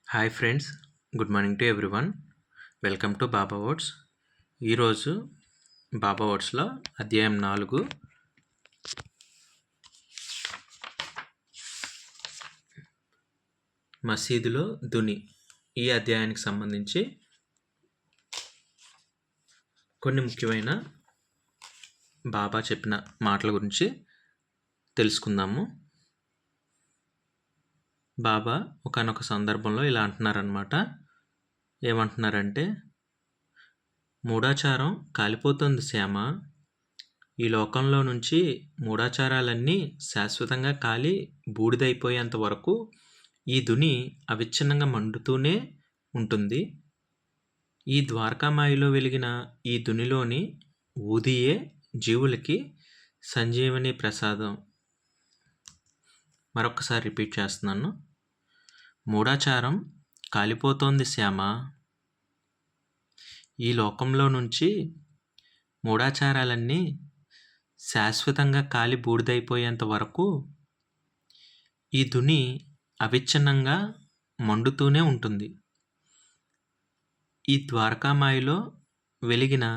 Hi friends, good morning to everyone. Welcome to Baba words. ఈరోజు బాబా వర్డ్స్లో అధ్యాయం 4 మసీదులో దుని ఈ అధ్యాయానికి సంబంధించి కొన్ని ముఖ్యమైన బాబా చెప్పిన మాటల గురించి తెలుసుకుందాము. బాబా ఒకానొక సందర్భంలో ఇలా అంటున్నారనమాట. ఏమంటున్నారంటే, మూఢాచారం కాలిపోతుంది శ్యామ. ఈ లోకంలో నుంచి మూఢాచారాలన్నీ శాశ్వతంగా కాలి బూడిదైపోయేంత వరకు ఈ దుని అవిచ్ఛిన్నంగా మండుతూనే ఉంటుంది. ఈ ద్వారకామాయిలో వెలిగిన ఈ దునిలోని ఊదియే జీవులకి సంజీవని ప్రసాదం. మరొకసారి రిపీట్ చేస్తున్నాను. మూఢాచారం కాలిపోతోంది శ్యామ. ఈ లోకంలో నుంచి మూఢాచారాలన్నీ శాశ్వతంగా కాలి బూడిదైపోయేంత వరకు ఈ దుని అవిచ్ఛిన్నంగా మండుతూనే ఉంటుంది. ఈ ద్వారకామాయిలో వెలిగిన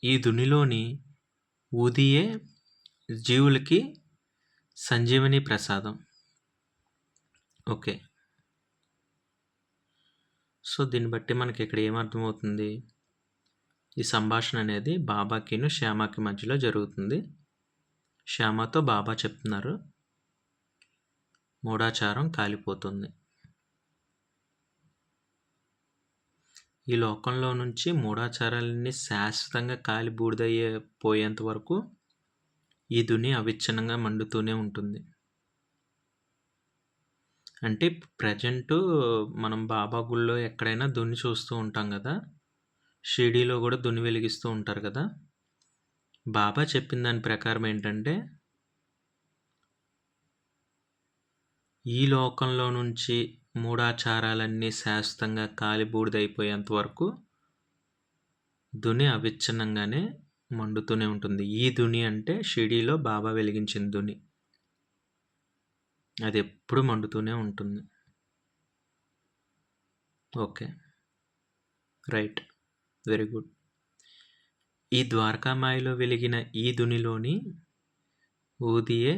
ఈ దునిలోని ఊదియే జీవులకి సంజీవని ప్రసాదం. ఓకే, సో దీన్ని బట్టి మనకి ఇక్కడ ఏమర్థమవుతుంది? ఈ సంభాషణ అనేది బాబాకిను శ్యామకి మధ్యలో జరుగుతుంది. శ్యామతో బాబా చెప్తున్నారు, మూఢాచారం కాలిపోతుంది. ఈ లోకంలో నుంచి మూఢాచారాలన్నీ శాశ్వతంగా కాలి బూడిదైపోయేంత వరకు ఈ దుని అవిచ్ఛిన్నంగా మండుతూనే ఉంటుంది. అంటే ప్రజెంటు మనం బాబా గుళ్ళో ఎక్కడైనా దుని చూస్తూ ఉంటాం కదా, షిరిడీలో కూడా దుని వెలిగిస్తూ ఉంటారు కదా. బాబా చెప్పిన దాని ప్రకారం ఏంటంటే, ఈ లోకంలో నుంచి మూఢాచారాలన్నీ శాశ్వతంగా కాలి బూడిదైపోయేంత వరకు దుని అవిచ్ఛిన్నంగానే మండుతూనే ఉంటుంది. ఈ దుని అంటే షిరిడీలో బాబా వెలిగించిన దుని, అది ఎప్పుడు మండుతూనే ఉంటుంది. Okay, right, very good. ఈ ద్వారకామాయిలో వెలిగిన ఈ దునిలోని ఊదియే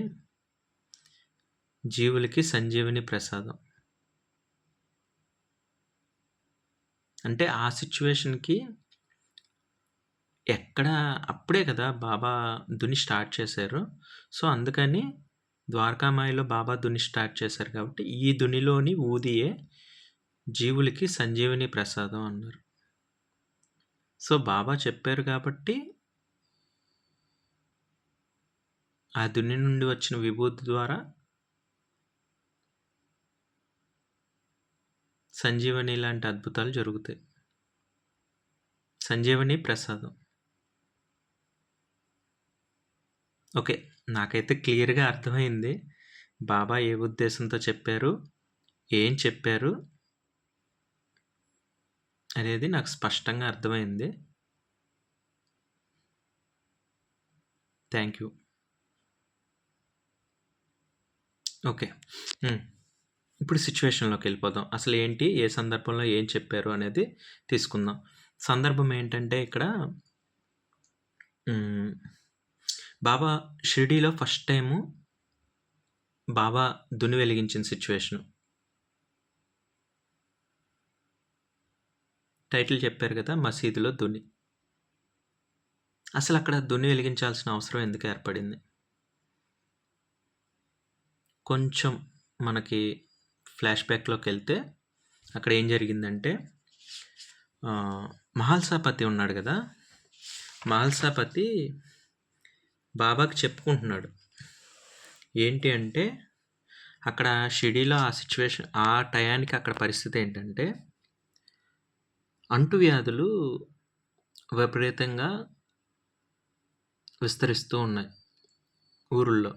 జీవులకి సంజీవని ప్రసాదం. అంటే ఆ సిచ్యువేషన్కి ఎక్కడ అప్పుడే కదా బాబా దుని స్టార్ట్ చేశారు. సో అందుకని ద్వారకామాయిలో బాబా దుని స్టార్ట్ చేశారు కాబట్టి ఈ దునిలోని ఊదియే జీవులకి సంజీవని ప్రసాదం అన్నారు. సో బాబా చెప్పారు కాబట్టి ఆ దుని నుండి వచ్చిన విభూతి ద్వారా సంజీవని లాంటి అద్భుతాలు జరుగుతాయి. సంజీవని ప్రసాదం. ఓకే, నాకైతే క్లియర్గా అర్థమైంది బాబా ఏ ఉద్దేశంతో చెప్పారు, ఏం చెప్పారు అనేది నాకు స్పష్టంగా అర్థమైంది. Thank you. ఓకే, ఇప్పుడు సిచ్యువేషన్లోకి వెళ్ళిపోదాం. అసలు ఏంటి, ఏ సందర్భంలో ఏం చెప్పారు అనేది తీసుకుందాం. సందర్భం ఏంటంటే ఇక్కడ బాబా షిరిడీలో ఫస్ట్ టైము బాబా దుని వెలిగించిన సిచ్యువేషను. టైటిల్ చెప్పారు కదా, మసీదులో దుని. అసలు అక్కడ దుని వెలిగించాల్సిన అవసరం ఎందుకు ఏర్పడింది? కొంచెం మనకి ఫ్లాష్ బ్యాక్లోకి వెళ్తే అక్కడ ఏం జరిగిందంటే, మహల్సాపతి ఉన్నాడు కదా, మహల్సాపతి బాబాకి చెప్పుకుంటున్నాడు. ఏంటి అంటే, అక్కడ షిరిడీలో ఆ సిచ్యువేషన్, ఆ టయానికి అక్కడ పరిస్థితి ఏంటంటే, అంటువ్యాధులు విపరీతంగా విస్తరిస్తూ ఉన్నాయి ఊరుల్లో.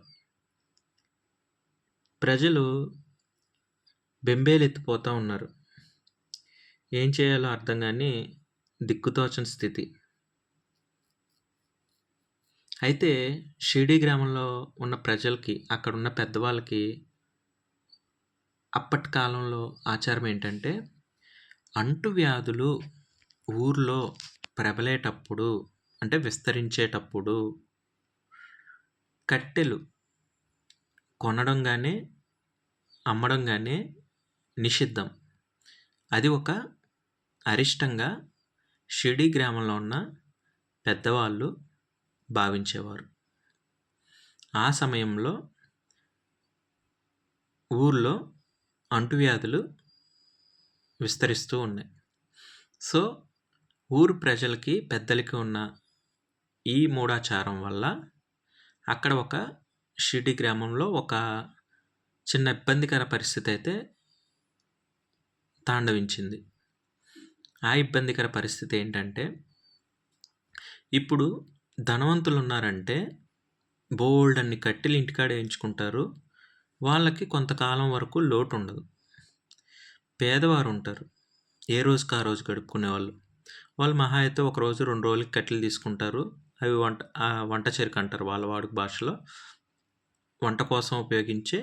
ప్రజలు బెంబేలెత్తిపోతూ ఉన్నారు. ఏం చేయాలో అర్థం కాని దిక్కుతోచని స్థితి. అయితే షిరిడీ గ్రామంలో ఉన్న ప్రజలకి, అక్కడున్న పెద్దవాళ్ళకి అప్పటి కాలంలో ఆచారం ఏంటంటే, అంటువ్యాధులు ఊర్లో ప్రబలేటప్పుడు అంటే విస్తరించేటప్పుడు కట్టెలు కొనడం గానీ, అమ్మడం గానీ నిషిద్ధం. అది ఒక అరిష్టంగా షిరిడీ గ్రామంలో ఉన్న పెద్దవాళ్ళు భావించేవారు. ఆ సమయంలో ఊర్లో అంటువ్యాధులు విస్తరిస్తూ ఉన్నాయి. సో, ఊరు ప్రజలకి, పెద్దలకి ఉన్న ఈ మూఢాచారం వల్ల అక్కడ ఒక షిరిడీ గ్రామంలో ఒక చిన్న ఇబ్బందికర పరిస్థితి అయితే తాండవించింది. ఆ ఇబ్బందికర పరిస్థితి ఏంటంటే, ఇప్పుడు ధనవంతులున్నారంటే బోలెడన్ని కట్టెలు ఇంటికాడ ఏయించుకుంటారు. వాళ్ళకి కొంతకాలం వరకు లోటుండదు. పేదవారుంటారు. ఏ రోజుకి ఆ రోజు గడుపుకునేవాళ్ళు. వాళ్ళు మహా అయితే ఒక రోజు, 2 రోజులకి కట్టెలు తీసుకుంటారు. అవి వంట చెరుకు అంటారు వాళ్ళ వాడుక భాషలో. వంట కోసం ఉపయోగించే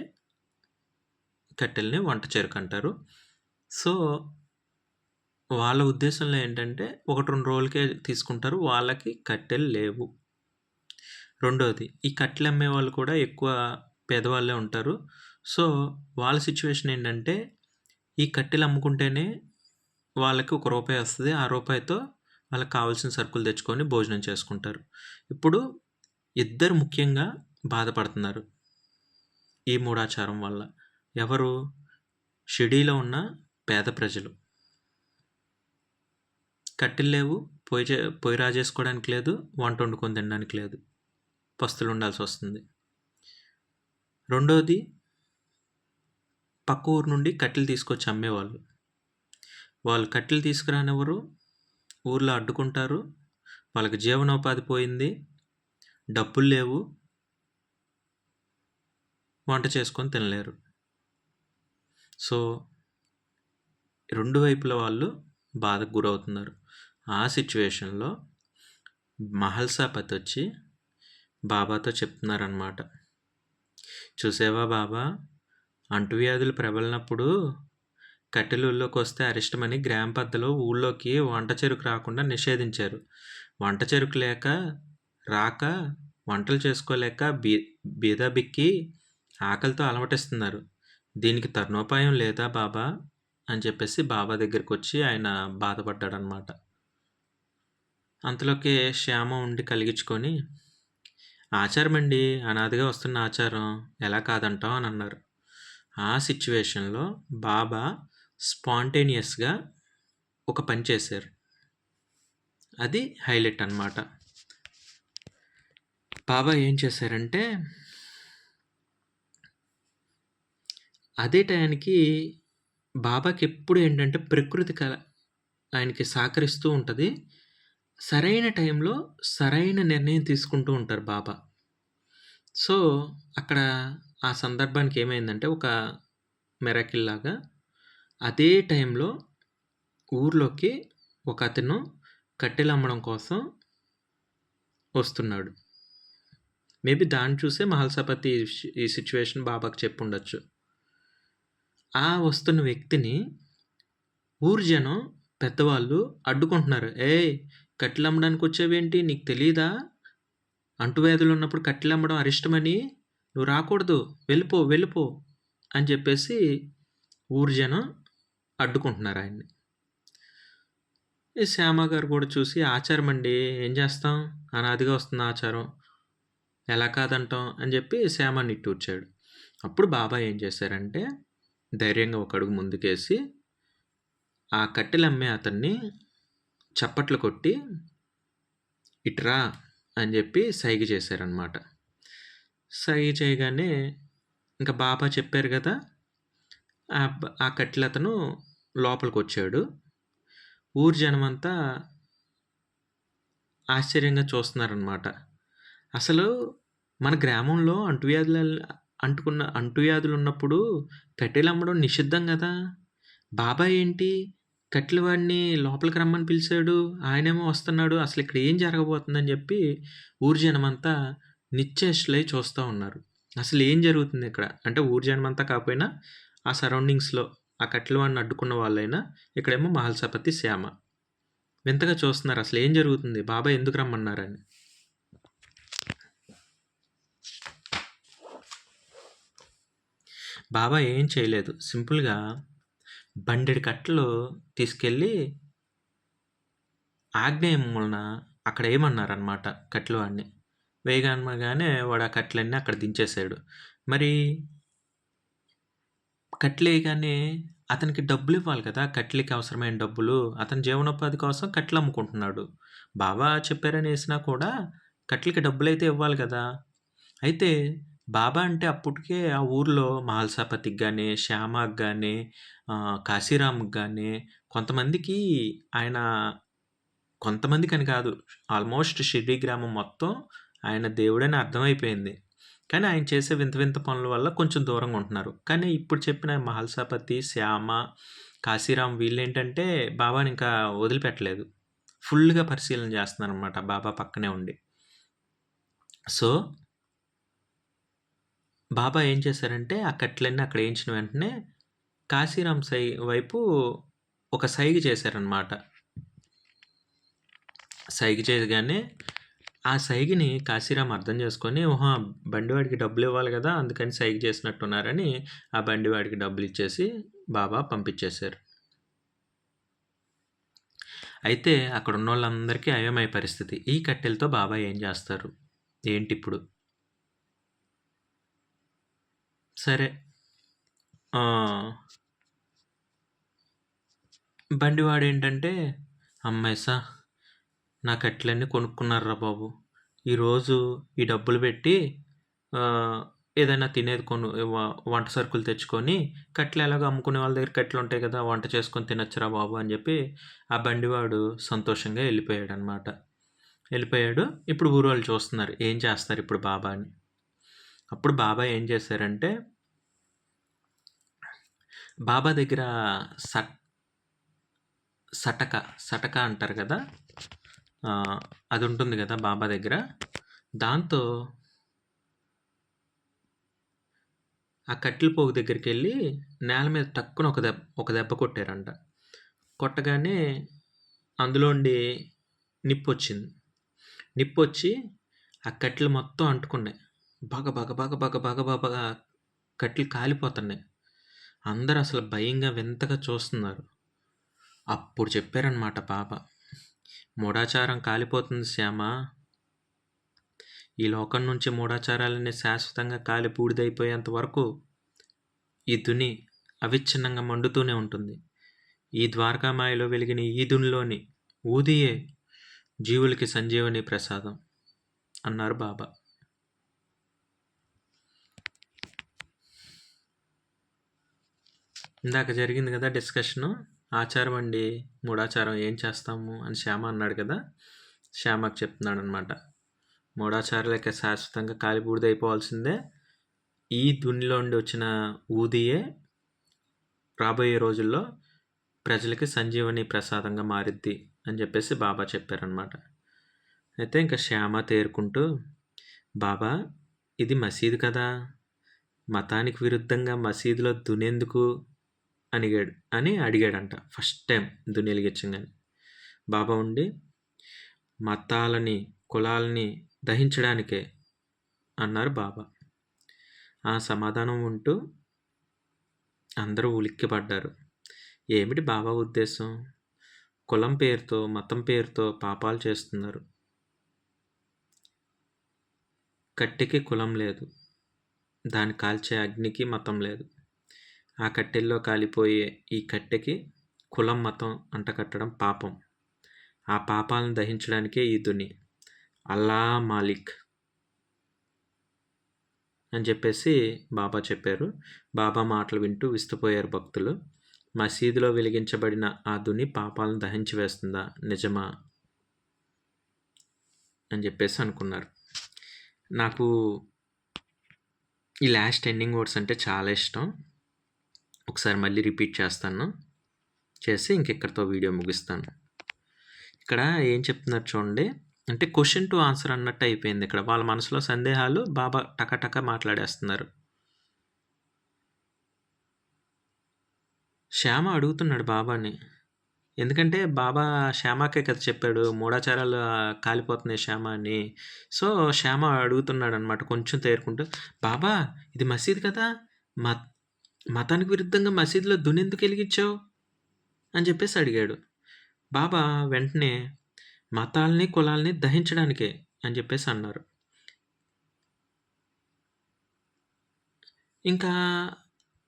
కట్టెల్ని వంట చెరుకు అంటారు. సో, వాళ్ళ ఉద్దేశంలో ఏంటంటే 1, 2 రోజులకే తీసుకుంటారు. వాళ్ళకి కట్టెలు లేవు. రెండోది, ఈ కట్టెలు అమ్మేవాళ్ళు కూడా ఎక్కువ పేదవాళ్ళే ఉంటారు. సో, వాళ్ళ సిచ్యువేషన్ ఏంటంటే, ఈ కట్టెలు అమ్ముకుంటేనే వాళ్ళకి ఒక రూపాయి వస్తది. ఆ రూపాయితో వాళ్ళకి కావాల్సిన సరుకులు తెచ్చుకొని భోజనం చేసుకుంటారు. ఇప్పుడు ఇద్దరు ముఖ్యంగా బాధపడుతున్నారు ఈ మూఢాచారం వల్ల. ఎవరు? షిరిడీలో ఉన్న పేద ప్రజలు. కట్టెలు లేవు, పొయ్యి రాజేసుకోవడానికి లేదు, వంట వండుకొని తినడానికి లేదు. పస్తులు ఉండాల్సి వస్తుంది. రెండోది, పక్క ఊరు నుండి కట్టెలు తీసుకొచ్చి అమ్మేవాళ్ళు. వాళ్ళు కట్టెలు తీసుకురానివ్వరు, ఊర్లో అడ్డుకుంటారు. వాళ్ళకి జీవనోపాధి పోయింది, డబ్బులు లేవు, వంట చేసుకొని తినలేరు. సో, రెండు వైపుల వాళ్ళు బాధకు గురవుతున్నారు. ఆ సిచ్యువేషన్లో మహల్సాపతి వచ్చి బాబాతో చెప్తున్నారనమాట. చూసావా బాబా, అంటువ్యాధులు ప్రబలినప్పుడు కట్టెలు ఊళ్ళోకి వస్తే అరిష్టమని గ్రామ పెద్దలు ఊళ్ళోకి వంట చెరుకు రాకుండా నిషేధించారు. వంట చెరుకు రాక వంటలు చేసుకోలేక బీదబిక్కి ఆకలితో అలమటిస్తున్నారు. దీనికి తరుణోపాయం లేదా బాబా అని చెప్పేసి బాబా దగ్గరికి వచ్చి ఆయన బాధపడ్డాడనమాట. అంతలోకి శ్యామ ఉండి కలిగించుకొని, ఆచారం అండి, అనాదిగా వస్తున్న ఆచారం, ఎలా కాదంటాం అని అన్నారు. ఆ సిచ్యువేషన్లో బాబా స్పాంటేనియస్గా ఒక పని చేశారు. అది హైలైట్ అన్నమాట. బాబా ఏం చేశారంటే, అదే టయానికి బాబాకి ఎప్పుడు ఏంటంటే ప్రకృతి ఆయనకి సహకరిస్తూ ఉంటుంది. సరైన టైంలో సరైన నిర్ణయం తీసుకుంటూ ఉంటారు బాబా. సో, అక్కడ ఆ సందర్భానికి ఏమైందంటే, ఒక మిరాకిల్ లాగా అదే టైంలో ఊర్లోకి ఒక అతను కట్టెలు అమ్మడం కోసం వస్తున్నాడు. మేబీ దాన్ని చూసే మహల్సాపతి ఈ సిచ్యువేషన్ బాబాకి చెప్పుండొచ్చు. ఆ వస్తున్న వ్యక్తిని ఊరు జనం, పెద్దవాళ్ళు అడ్డుకుంటున్నారు. ఏయ్, కట్టెలు అమ్మడానికి వచ్చావేంటి, నీకు తెలీదా? అంటువ్యాధులు ఉన్నప్పుడు కట్టెలు అమ్మడం అరిష్టమని, నువ్వు రాకూడదు, వెళ్ళిపో అని చెప్పేసి ఊరు జనం అడ్డుకుంటున్నారు ఆయన్ని. ఈ శ్యామ గారు కూడా చూసి, ఆచారం అండి, ఏం చేస్తాం, అనాదిగా వస్తున్న ఆచారం, ఎలా కాదంటాం అని చెప్పి శ్యామ నిట్టూర్చాడు. అప్పుడు బాబా ఏం చేశారంటే, ధైర్యంగా ఒక అడుగు ముందుకేసి ఆ కట్టెలు అమ్మే అతన్ని చప్పట్లు కొట్టి, ఇట్రా అని చెప్పి సైగ చేశారనమాట. సైగ చేయగానే ఇంకా బాబా చెప్పారు కదా, ఆ కట్టెలు అతను లోపలికి వచ్చాడు. ఊరు జనమంతా ఆశ్చర్యంగా చూస్తున్నారనమాట. అసలు మన గ్రామంలో అంటువ్యాధులు ఉన్నప్పుడు కట్టెలు అమ్మడం నిషిద్ధం కదా. బాబా ఏంటి కట్టెల వాడిని లోపలికి రమ్మని పిలిచాడు, ఆయనేమో వస్తున్నాడు, అసలు ఇక్కడ ఏం జరగబోతుందని చెప్పి ఊరు జనమంతా నిశ్చేష్టులై చూస్తూ ఉన్నారు. అసలు ఏం జరుగుతుంది ఇక్కడ అంటే, ఊరు జనమంతా కాకపోయినా ఆ సరౌండింగ్స్‌లో ఆ కట్టెలవాడిని అడ్డుకున్న వాళ్ళైనా, ఇక్కడేమో మహల్సాపతి, శ్యామ. వింతగా చూస్తున్నారు అసలేం జరుగుతుంది? బాబాయ్ ఎందుకు రమ్మన్నారని. బాబా ఏం చేయలేదు. సింపుల్‌గా బండెడు కట్టెలు తీసుకెళ్ళి ఆగ్నేయ మూలన అక్కడ ఏమన్నారనమాట కట్టెలవాడిని. వేయగానే వాడు ఆ కట్టెలన్నీ అక్కడ దించేసాడు. మరి కట్టెలేయగానే అతనికి డబ్బులివ్వాలి కదా! కట్టెలకి అవసరమైన డబ్బులు. అతని జీవనోపాధి కోసం కట్టెలమ్ముకుంటున్నాడు. బాబా చెప్పారని ఏసినా కూడా కట్టెలకి డబ్బులైతే ఇవ్వాలి కదా! అయితే బాబా అంటే అప్పటికే ఆ ఊర్లో మహల్సాపతికి గాని, శ్యామకి గాని, కాశీరామ్‌కి గాని కొంతమందికి ఆయన కొంతమందికని కాదు. ఆల్మోస్ట్ షిర్డీ గ్రామం మొత్తం ఆయన దేవుడని అర్థమైపోయింది. కానీ ఆయన చేసే వింత వింత పనుల వల్ల కొంచెం దూరంగా ఉంటున్నారు. కానీ ఇప్పుడు చెప్పిన మహల్సాపతి, శ్యామ, కాశీరామ్ వీళ్ళేంటంటే బాబాని ఇంకా వదిలిపెట్టలేదు. ఫుల్‌గా పరిశీలన చేస్తున్నారనమాట బాబా పక్కనే ఉండి. సో, బాబా ఏం చేశారంటే ఆ కట్టెలన్నీ అక్కడ ఏయించిన వెంటనే కాశీరామ్ వైపు ఒక సైగ చేశారనమాట. సైగ చేయగానే ఆ సైగని కాశీరామ్ అర్థం చేసుకొని, ఓహో! బండివాడికి డబ్బులివ్వాలి గదా! అందుకని సైగ చేసినట్టున్నారని ఆ బండివాడికి డబ్బులిచ్చేసి బాబా పంపించేశారు. అయితే అక్కడున్నోళ్ళందరికీ అయోమయ పరిస్థితి. ఈ కట్టెలతో బాబా ఏం జేస్తారు? ఏంటిప్పుడు? సరే. బండివాడేంటంటే, హమ్మేసా! నా కట్టెలన్నీ కొనుక్కున్నారురా బాబు! ఈరోజు ఈ డబ్బులు పెట్టి ఏదైనా తినేది వంట సరుకులు తెచ్చుకొని కట్టెలు ఎలాగో అమ్ముకునే వాళ్ళ దగ్గర కట్టెలుంటాయి కదా! వంట చేసుకొని తినొచ్చురా బాబు అని చెప్పి ఆ బండివాడు సంతోషంగా వెళ్ళిపోయాడనమాట. వెళ్ళిపోయాడు. ఇప్పుడు ఊరోళ్ళు చూస్తున్నారు. ఏం చేస్తారు ఇప్పుడు బాబా అని. అప్పుడు బాబా ఏం చేశారంటే, బాబా దగ్గర సటక అంటారు కదా! అది ఉంటుంది కదా బాబా దగ్గర. దాంతో ఆ కట్టెల పోగు దగ్గరికెళ్ళి నేల మీద టక్కున ఒక దెబ్బ కొట్టారంట. కొట్టగానే అందులోండి నిప్పొచ్చింది. నిప్పొచ్చి ఆ కట్టెలు మొత్తం అంటుకున్నాయి. బగ బగ బగ బగ బగ బగ కట్టెలు కాలిపోతున్నాయి. అందరూ అసలు భయంగా వింతగా చూస్తున్నారు. అప్పుడు చెప్పారనమాట బాబా, మూఢాచారం కాలిపోతుంది శ్యామ. ఈ లోకం నుంచి మూఢాచారాలన్నీ శాశ్వతంగా కాలి బూడిదైపోయేంత వరకు ఈ దుని అవిచ్ఛిన్నంగా మండుతూనే ఉంటుంది. ఈ ద్వారకామాయలో వెలిగిన ఈ దునిలోని ఊదియే జీవులకి సంజీవని ప్రసాదం అన్నారు బాబా. ఇందాక జరిగింది కదా డిస్కషను. ఆచారం అండి, మూఢాచారం ఏం చేస్తాము అని శ్యామ అన్నాడు కదా. శ్యామకు చెప్తున్నాడు అనమాట, మూఢాచారాలకి శాశ్వతంగా కాలి బూడిదైపోవాల్సిందే. ఈ దునిలో నుండి వచ్చిన ఊదియే రాబోయే రోజుల్లో ప్రజలకి సంజీవని ప్రసాదంగా మారిద్ది అని చెప్పేసి బాబా చెప్పారనమాట. అయితే ఇంకా శ్యామ తేరుకుంటూ, బాబా ఇది మసీదు కదా, మతానికి విరుద్ధంగా మసీదులో దునెందుకు అని అడిగాడంట ఫస్ట్ టైం దుని వెలిగించగానే. బాబా ఉండి, మతాలని కులాలని దహించడానికే అన్నారు బాబా. ఆ సమాధానం ఉంటూ అందరూ ఉలిక్కిపడ్డారు. ఏమిటి బాబా ఉద్దేశం? కులం పేరుతో మతం పేరుతో పాపాలు చేస్తున్నారు. కట్టెకి కులం లేదు, దాన్ని కాల్చే అగ్నికి మతం లేదు. ఆ కట్టెల్లో కాలిపోయే ఈ కట్టెకి కులం మతం అంటకట్టడం పాపం. ఆ పాపాలను దహించడానికే ఈ దుని. అల్లా మాలిక్ అని చెప్పేసి బాబా చెప్పారు. బాబా మాటలు వింటూ విస్తుపోయారు భక్తులు. మసీదులో వెలిగించబడిన ఆ దుని పాపాలను దహించి వేస్తుందా, నిజమా అని చెప్పేసి అనుకున్నారు. నాకు ఈ లాస్ట్ ఎండింగ్ వర్డ్స్ అంటే చాలా ఇష్టం. ఒకసారి మళ్ళీ రిపీట్ చేస్తాను, చేసి ఇంకెక్కడితో వీడియో ముగిస్తాను. ఇక్కడ ఏం చెప్తున్నారు చూడండి, అంటే క్వశ్చన్ టు ఆన్సర్ అన్నట్టు అయిపోయింది. ఇక్కడ వాళ్ళ మనసులో సందేహాలు బాబా టక మాట్లాడేస్తున్నారు. శ్యామ అడుగుతున్నాడు బాబాని. ఎందుకంటే బాబా శ్యామకే కదా చెప్పాడు, మూఢాచారాలు కాలిపోతున్నాయి శ్యామ అని. సో, శ్యామ అడుగుతున్నాడనమాట కొంచెం తేరుకుంటూ, బాబా ఇది మసీదు కదా! మత్ మతానికి విరుద్ధంగా మసీదులో దునెందుకు ఎలిగించావు? అని చెప్పేసి అడిగాడు. బాబా వెంటనే మతాల్ని, కులాల్ని దహించడానికే అని చెప్పేసి అన్నారు. ఇంకా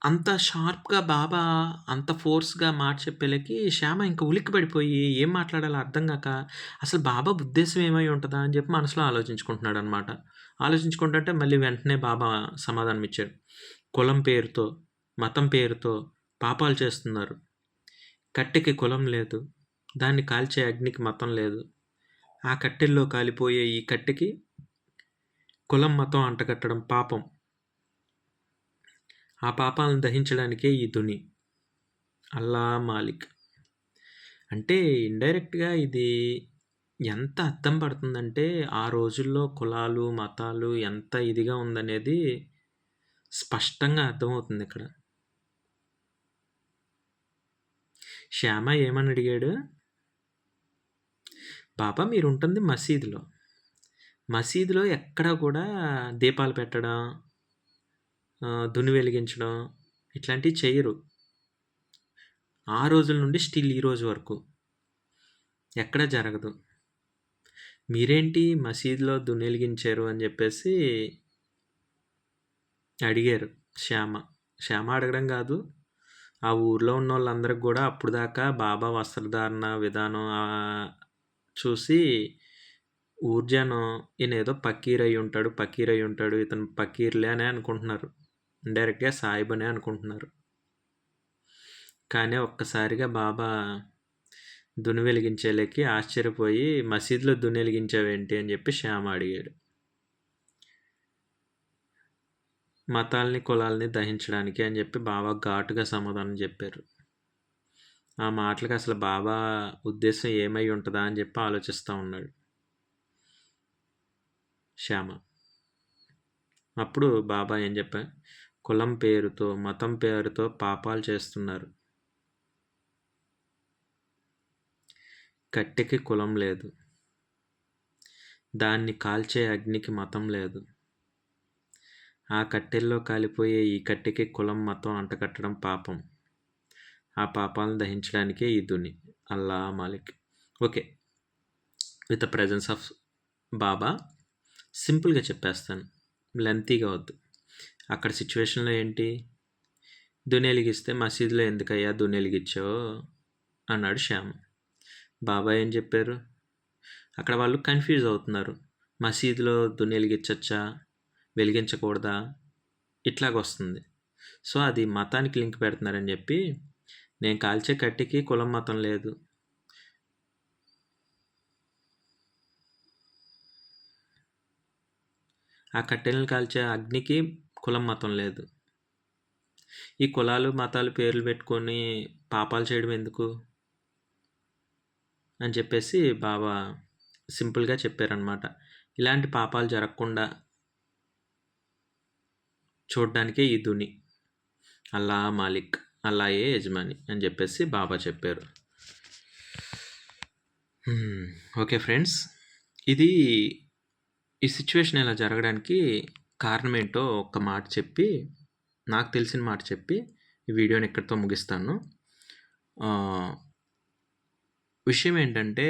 అంత షార్ప్‌గా బాబా అంత ఫోర్స్‌గా మాట చెప్పేలకి శ్యామ ఇంక ఉలిక్కిపడిపోయి ఏం మాట్లాడాలో అర్థం గాక, అసలు బాబా ఉద్దేశ్యం ఏమై ఉంటదా అని చెప్పి మనసులో ఆలోచించుకుంటున్నాడనమాట. ఆలోచించుకుంటుంటే మళ్ళీ వెంటనే బాబా సమాధానం ఇచ్చాడు. కులం పేరుతో, మతం పేరుతో పాపాలు చేస్తున్నారు. కట్టెకి కులం లేదు. దాన్ని కాల్చే అగ్నికి మతం లేదు. ఆ కట్టెల్లో కాలిపోయే ఈ కట్టెకి కులం, మతం అంటగట్టడం పాపం. ఆ పాపాలను దహించడానికే ఈ దుని. అల్లా మాలిక్. అంటే ఇండైరెక్ట్‌గా ఇది ఎంత అద్దం పడుతుందంటే, ఆ రోజుల్లో కులాలు, మతాలు ఎంత ఇదిగా ఉందనేది స్పష్టంగా అర్థమవుతుందిక్కడ. శ్యామ ఏమని అడిగాడు? బాబా మీరుంటుంది మసీదులో. మసీదులో ఎక్కడా కూడా దీపాలు పెట్టడం, దుని వెలిగించడం ఇట్లాంటివి చెయ్యరు. ఆ రోజుల నుండి స్టిల్ ఈ రోజు వరకు. ఎక్కడా జరగదు. మీరేంటి మసీదులో దునెలిగించారు అని చెప్పేసి అడిగారు శ్యామ. శ్యామ అడగడం కాదు, ఆ ఊర్లో ఉన్నోళ్ళందరికి కూడా అప్పుడు దాకా బాబా వస్త్రధారణ విధానం చూసి ఊరు జనం ఈయనేదో పకీర్ అయి ఉంటాడు, ఇతను పకీర్లే అనే అనుకుంటున్నారు. ఇండైరెక్ట్‌గా సాయిబ్ అనే అనుకుంటున్నారు. కానీ ఒక్కసారిగా బాబా దుని వెలిగించేలకి ఆశ్చర్యపోయి, మసీదులో దుని వెలిగించావేంటి అని చెప్పి శ్యామ అడిగాడు. మతాల్ని, కులాల్ని దహించడానికి అని చెప్పి బాబా ఘాటుగా సమాధానం చెప్పారు. ఆ మాటలకి అసలు బాబా ఉద్దేశం ఏమై ఉంటుందా అని చెప్పి ఆలోచిస్తూ ఉన్నాడు శ్యామ. అప్పుడు బాబా ఏం చెప్పా, కులం పేరుతో, మతం పేరుతో పాపాలు చేస్తున్నారు. కట్టెకి కులం లేదు. దాన్ని కాల్చే అగ్నికి మతం లేదు. ఆ కట్టెల్లో కాలిపోయే ఈ కట్టెకి కులం, మతం అంటకట్టడం పాపం. ఆ పాపాలను దహించడానికే ఈ దుని. Allah Malik. Okay, with the presence of Baba సింపుల్గా చెప్పేస్తాను, లెంతీగా వద్దు. అక్కడ సిచ్యువేషన్లో ఏంటి, దుని వెలిగిస్తే మసీదులో ఎందుకయ్యా దుని వెలిగించావు అన్నాడు శ్యామ్. బాబా ఏం చెప్పారు, అక్కడ వాళ్ళు కన్ఫ్యూజ్ అవుతున్నారు. మసీదులో దుని వెలిగించచ్చా, వెలిగించకూడదా, ఇట్లాగొస్తుంది. సో అది మతానికి లింక్ పెడుతున్నారని చెప్పి, నేను కాల్చే కట్టెకి కులం మతం లేదు. ఆ కట్టెలను కాల్చే అగ్నికి కులం మతం లేదు. ఈ కులాలు మతాలు పేర్లు పెట్టుకొని పాపాలు చేయడం ఎందుకు అని చెప్పేసి బాబా సింపుల్గా చెప్పారనమాట. ఇలాంటి పాపాలు జరగకుండా చూడ్డానికే ఈ దుని. అల్లా మాలిక్, అల్లాయే యజమాని అని చెప్పేసి బాబా చెప్పారు. ఓకే ఫ్రెండ్స్, ఇది ఈ సిచ్యువేషన్ ఇలా జరగడానికి కారణం ఏంటో ఒక్క మాట చెప్పి, నాకు తెలిసిన మాట చెప్పి ఈ వీడియోని ఇక్కడితో ముగిస్తాను. విషయం ఏంటంటే,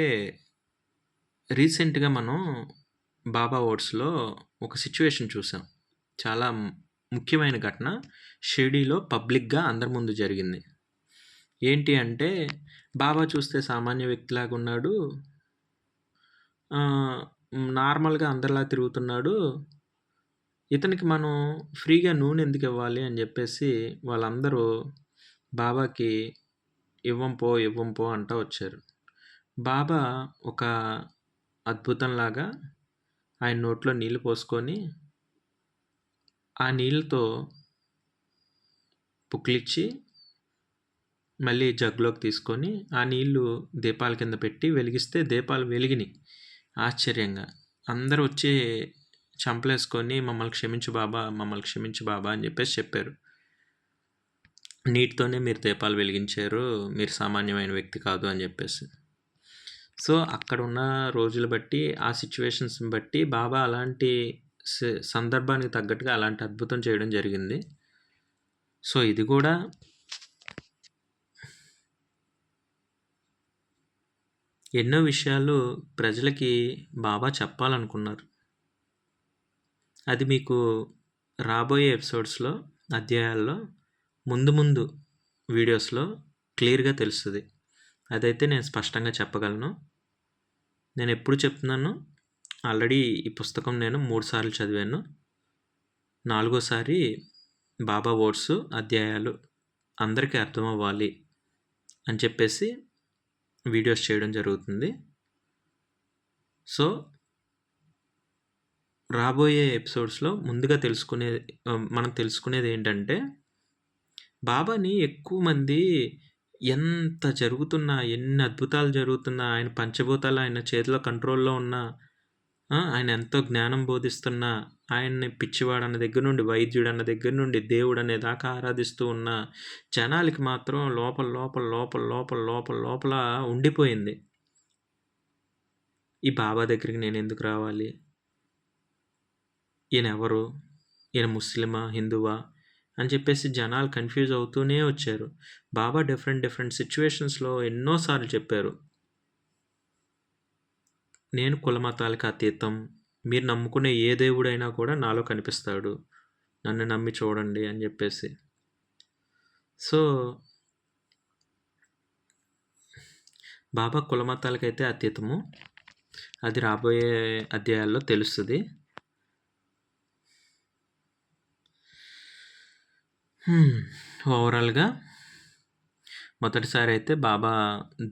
రీసెంట్గా మనం బాబా ఓట్స్లో ఒక సిచ్యువేషన్ చూసాం. చాలా ముఖ్యమైన ఘటన షిరిడీలో పబ్లిక్గా అందరి ముందు జరిగింది. ఏంటి అంటే, బాబా చూస్తే సామాన్య వ్యక్తిలాగా ఉన్నాడు, నార్మల్గా అందరిలా తిరుగుతున్నాడు, ఇతనికి మనం ఫ్రీగా నూనె ఎందుకు ఇవ్వాలి అని చెప్పేసి వాళ్ళందరూ బాబాకి ఇవ్వం పో అంటూ వచ్చారు. బాబా ఒక అద్భుతంలాగా ఆయన నోట్లో నీళ్ళు పోసుకొని ఆ నీళ్ళతో పుక్కిలిచ్చి మళ్ళీ జగ్లోకి తీసుకొని ఆ నీళ్లు దీపాల కింద పెట్టి వెలిగిస్తే దీపాలు వెలిగినాయి. ఆశ్చర్యంగా అందరూ వచ్చి చంపలేసుకొని మమ్మల్ని క్షమించు బాబా అని చెప్పేసి చెప్పారు. నీటితోనే మీరు దీపాలు వెలిగించారు, మీరు సామాన్యమైన వ్యక్తి కాదు అని చెప్పేసి. సో అక్కడున్న రోజులు బట్టి, ఆ సిచ్యువేషన్స్ని బట్టి బాబా అలాంటి సందర్భానికి తగ్గట్టుగా అలాంటి అద్భుతం చేయడం జరిగింది. సో ఇది కూడా ఎన్నో విషయాలు ప్రజలకి బాబా చెప్పాలనుకున్నారు. అది మీకు రాబోయే ఎపిసోడ్స్లో, అధ్యాయాల్లో, ముందు ముందు వీడియోస్లో క్లియర్గా తెలుస్తుంది. అదైతే నేను స్పష్టంగా చెప్పగలను. నేను ఎప్పుడు చెప్తున్నాను, ఆల్రెడీ ఈ పుస్తకం నేను 3 సార్లు చదివాను. 4వసారి బాబా వర్డ్స్, అధ్యాయాలు అందరికీ అర్థం అవ్వాలి అని చెప్పేసి వీడియోస్ చేయడం జరుగుతుంది. సో రాబోయే ఎపిసోడ్స్లో ముందుగా మనం తెలుసుకునేది ఏంటంటే, బాబాని ఎక్కువ మంది ఎంత జరుగుతున్నా, ఎన్ని అద్భుతాలు జరుగుతున్నా, ఆయన పంచభూతాలు ఆయన చేతిలో కంట్రోల్లో ఉన్నా, ఆయన ఎంతో జ్ఞానం బోధిస్తున్నా, ఆయన్ని పిచ్చివాడు అన్న దగ్గర నుండి, వైద్యుడు అన్న దగ్గర నుండి, దేవుడు అనే దాకా ఆరాధిస్తూ ఉన్న జనాలకి మాత్రం లోపల లోపల లోపల లోపల లోపల లోపల ఉండిపోయింది, ఈ బాబా దగ్గరికి నేను ఎందుకు రావాలి, ఈయన ఎవరు, ఈయన ముస్లిమా, హిందువా అని చెప్పేసి జనాలు కన్ఫ్యూజ్ అవుతూనే వచ్చారు. బాబా డిఫరెంట్ సిచ్యువేషన్స్లో ఎన్నోసార్లు చెప్పారు, నేను కులమతాలకు అతీతం, మీరు నమ్ముకునే ఏ దేవుడైనా కూడా నాలో కనిపిస్తాడు, నన్ను నమ్మి చూడండి అని చెప్పేసి. సో బాబా కులమతాలకైతే అతీతము, అది రాబోయే అధ్యాయాల్లో తెలుస్తుంది. ఓవరాల్గా మొదటిసారి అయితే బాబా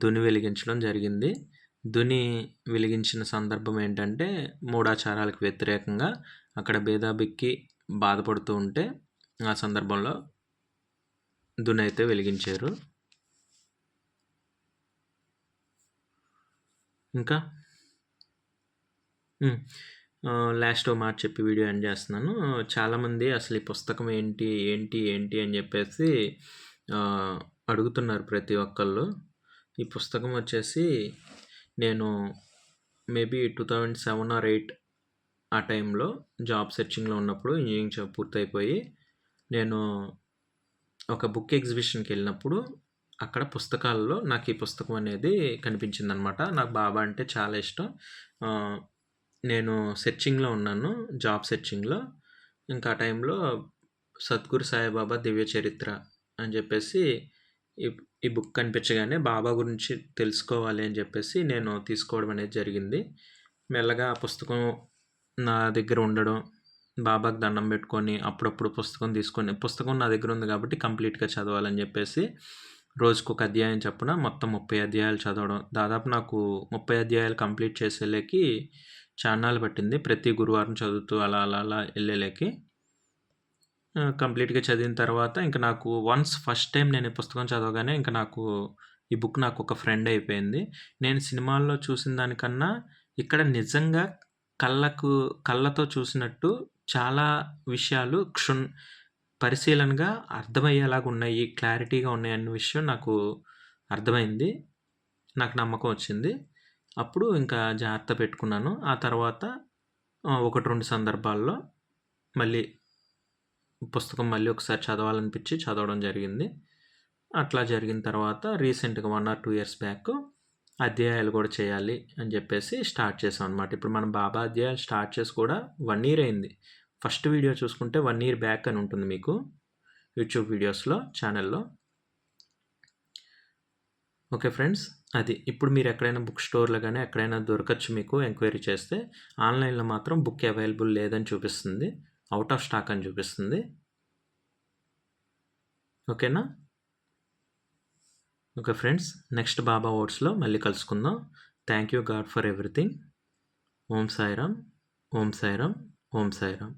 దుని వెలిగించడం జరిగింది. దుని వెలిగించిన సందర్భం ఏంటంటే, మూఢాచారాలకు వ్యతిరేకంగా అక్కడ భేదాబిక్కి బాధపడుతూ ఉంటే ఆ సందర్భంలో దుని అయితే వెలిగించారు. ఇంకా లాస్ట్ మాట చెప్పి వీడియో ఎండ్ చేస్తున్నాను. చాలామంది అసలు ఈ పుస్తకం ఏంటి ఏంటి ఏంటి అని చెప్పేసి అడుగుతున్నారు ప్రతి ఒక్కళ్ళు. ఈ పుస్తకం వచ్చేసి నేను మేబీ 2007 or 2008 ఆ టైంలో జాబ్ సెర్చింగ్లో ఉన్నప్పుడు, ఇంజనీరింగ్ పూర్తయిపోయి నేను ఒక బుక్ ఎగ్జిబిషన్కి వెళ్ళినప్పుడు అక్కడ పుస్తకాల్లో నాకు ఈ పుస్తకం అనేది కనిపించిందనమాట. నాకు బాబా అంటే చాలా ఇష్టం. నేను సెర్చింగ్లో ఉన్నాను, జాబ్ సెర్చింగ్లో. ఇంకా ఆ టైంలో సద్గురు సాయిబాబా దివ్య చరిత్ర అని చెప్పేసి ఈ బుక్ కనిపించగానే బాబా గురించి తెలుసుకోవాలి అని చెప్పేసి నేను తీసుకోవడం అనేది జరిగింది. మెల్లగా ఆ పుస్తకం నా దగ్గర ఉండడం, బాబాకి దండం పెట్టుకొని అప్పుడప్పుడు పుస్తకం నా దగ్గర ఉంది కాబట్టి కంప్లీట్గా చదవాలని చెప్పేసి రోజుకొక అధ్యాయం చొప్పున మొత్తం 30 అధ్యాయాలు చదవడం. దాదాపు నాకు 30 అధ్యాయాలు కంప్లీట్ చేసేలేకి చాన్నాళ్ళు పట్టింది. ప్రతి గురువారం చదువుతూ అలా అలా అలా వెళ్ళేలేకి కంప్లీట్గా చదివిన తర్వాత ఇంకా నాకు ఫస్ట్ టైం నేను ఈ పుస్తకం చదవగానే ఇంకా నాకు ఈ బుక్ నాకు ఒక ఫ్రెండ్ అయిపోయింది. నేను సినిమాల్లో చూసిన దానికన్నా ఇక్కడ నిజంగా కళ్ళతో చూసినట్టు చాలా విషయాలు పరిశీలనగా అర్థమయ్యేలాగా ఉన్నాయి, క్లారిటీగా ఉన్నాయి అన్న విషయం నాకు అర్థమైంది. నాకు నమ్మకం వచ్చింది. అప్పుడు ఇంకా జాగ్రత్త పెట్టుకున్నాను. ఆ తర్వాత 1-2 సందర్భాల్లో మళ్ళీ పుస్తకం మళ్ళీ ఒకసారి చదవాలనిపించి చదవడం జరిగింది. అట్లా జరిగిన తర్వాత రీసెంట్గా 1 or 2 years బ్యాక్ అధ్యాయాలు కూడా చేయాలి అని చెప్పేసి స్టార్ట్ చేసాం అనమాట. ఇప్పుడు మనం బాబా అధ్యాయాలు స్టార్ట్ చేసి కూడా 1 year అయింది. ఫస్ట్ వీడియో చూసుకుంటే 1 year బ్యాక్ అని ఉంటుంది మీకు యూట్యూబ్ వీడియోస్లో, ఛానల్లో. ఓకే ఫ్రెండ్స్, అది ఇప్పుడు మీరు ఎక్కడైనా బుక్ స్టోర్లో కానీ ఎక్కడైనా దొరకచ్చు మీకు. ఎంక్వైరీ చేస్తే ఆన్లైన్లో మాత్రం బుక్ అవైలబుల్ లేదని చూపిస్తుంది, అవుట్ ఆఫ్ స్టాక్ అని చూపిస్తుంది. ఓకేనా? ఓకే ఫ్రెండ్స్, నెక్స్ట్ బాబా వర్డ్స్లో మళ్ళీ కలుసుకుందాం. Thank you God for everything. Om Sairam, Om Sairam, Om Sairam.